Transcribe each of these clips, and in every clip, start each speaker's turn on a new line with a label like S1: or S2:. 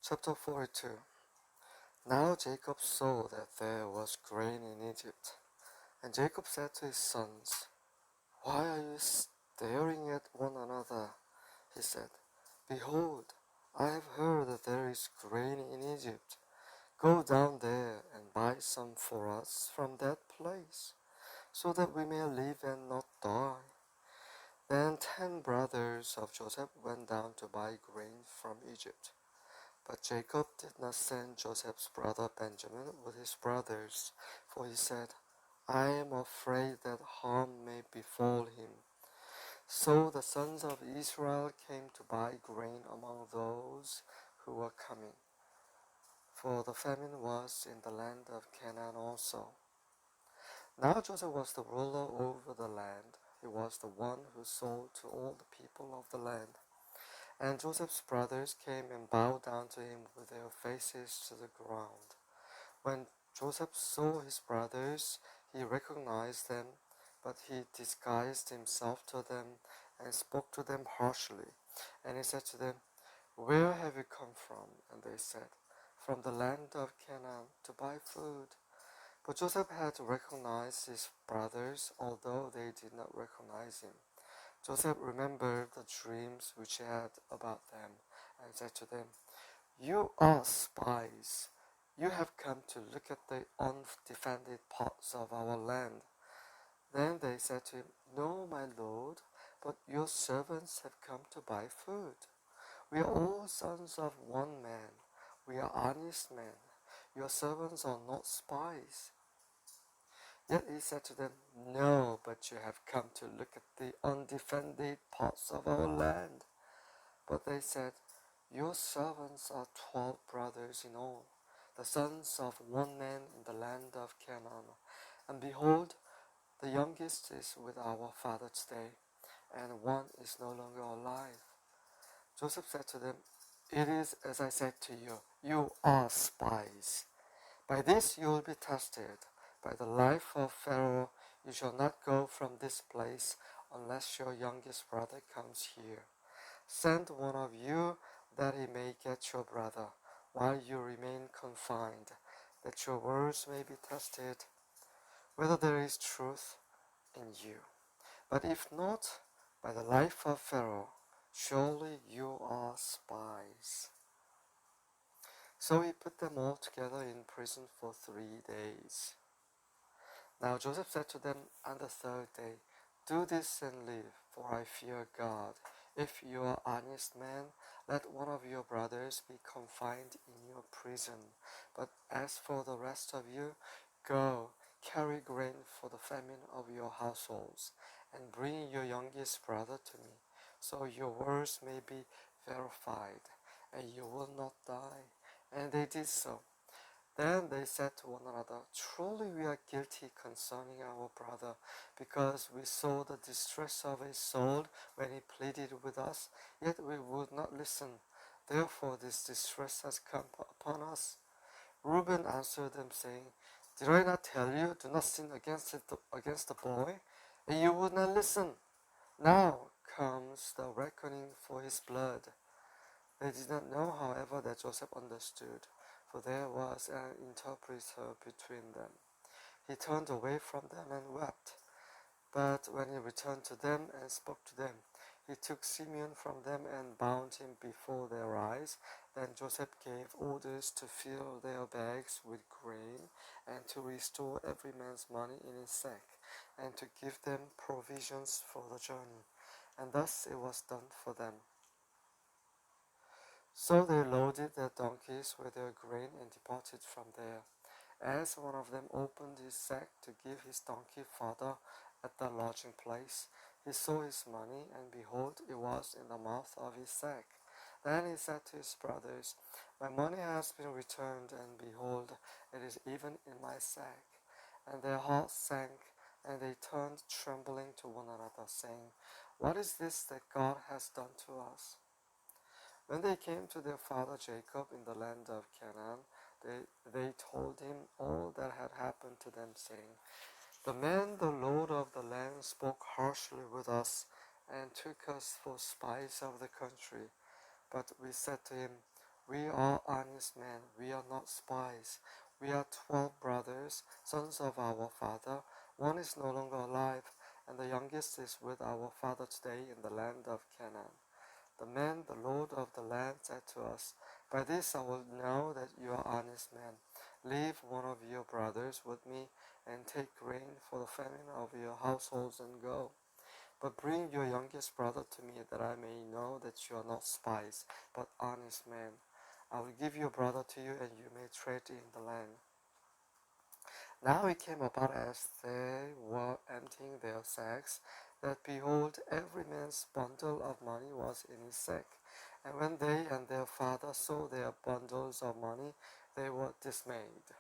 S1: Chapter 42. Now Jacob saw that there was grain in Egypt, and Jacob said to his sons, "Why are you staring at one another?" he said. "Behold, I have heard that there is grain in Egypt. Go down there and buy some for us from that place, so that we may live and not die." Then 10 brothers of Joseph went down to buy grain from Egypt. But Jacob did not send Joseph's brother Benjamin with his brothers, for he said, "I am afraid that harm may befall him." So the sons of Israel came to buy grain among those who were coming, for the famine was in the land of Canaan also. Now Joseph was the ruler over the land. He was the one who sold to all the people of the land. And Joseph's brothers came and bowed down to him with their faces to the ground. When Joseph saw his brothers, he recognized them, but he disguised himself to them and spoke to them harshly. And he said to them, "Where have you come from?" And they said, "From the land of Canaan, to buy food." But Joseph had recognized his brothers, although they did not recognize him. Joseph remembered the dreams which he had about them, and said to them, "You are spies. You have come to look at the undefended parts of our land." Then they said to him, "No, my lord, but your servants have come to buy food. We are all sons of one man. We are honest men. Your servants are not spies." Yet he said to them, "No, but you have come to look at the undefended parts of our land." But they said, "Your servants are 12 brothers in all, the sons of one man in the land of Canaan. And behold, the youngest is with our father today, and one is no longer alive." Joseph said to them, "It is as I said to you, you are spies. By this you will be tested. By the life of Pharaoh, you shall not go from this place unless your youngest brother comes here. Send one of you that he may get your brother, while you remain confined, that your words may be tested, whether there is truth in you. But if not, by the life of Pharaoh, surely you are spies." So he put them all together in prison for 3 days. Now Joseph said to them on the third day, "Do this and live, for I fear God. If you are honest men, let one of your brothers be confined in your prison. But as for the rest of you, go, carry grain for the famine of your households, and bring your youngest brother to me, so your words may be verified, and you will not die." And they did so. Then they said to one another, "Truly we are guilty concerning our brother, because we saw the distress of his soul when he pleaded with us, yet we would not listen. Therefore this distress has come upon us." Reuben answered them, saying, "Did I not tell you, do not sin against the boy? And you would not listen. Now comes the reckoning for his blood." They did not know, however, that Joseph understood, for there was an interpreter between them. He turned away from them and wept. But when he returned to them and spoke to them, he took Simeon from them and bound him before their eyes. Then Joseph gave orders to fill their bags with grain, and to restore every man's money in his sack, and to give them provisions for the journey. And thus it was done for them. So they loaded their donkeys with their grain and departed from there. As one of them opened his sack to give his donkey fodder at the lodging place, he saw his money, and behold, it was in the mouth of his sack. Then he said to his brothers, "My money has been returned, and behold, it is even in my sack." And their hearts sank, and they turned trembling to one another, saying, "What is this that God has done to us?" When they came to their father Jacob in the land of Canaan, they told him all that had happened to them, saying, "The man, the lord of the land, spoke harshly with us and took us for spies of the country. But we said to him, 'We are honest honest men. We are not spies. We are 12 brothers, sons of our father. One is no longer alive, and the youngest is with our father today in the land of Canaan. The man, the Lord of the land, said to us, By this I will know that you are honest men. Leave one of your brothers with me, and take grain for the famine of your households and go. But bring your youngest brother to me, that I may know that you are not spies, but honest men. I will give your brother to you, and you may trade in the land. Now it came about as they were emptying their sacks, that behold, every man's bundle of money was in his sack. And when they and their father saw their bundles of money, they were dismayed.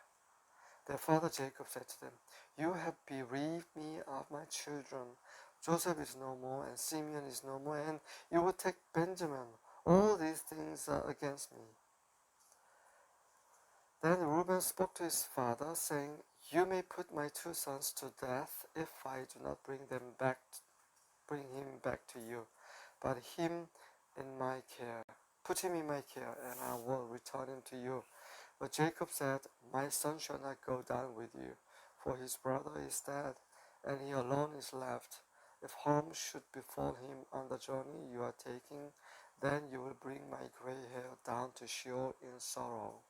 S1: Their father Jacob said to them, You have bereaved me of my children. Joseph is no more, and Simeon is no more, and you will take Benjamin. All these things are against me. Then Reuben spoke to his father, saying, You may put my two sons to death if I do not bring him back to you. But him in my care. Put him in my care, and I will return him to you. But Jacob said, My son shall not go down with you, for his brother is dead, and he alone is left. If harm should befall him on the journey you are taking, then you will bring my gray hair down to Sheol in sorrow.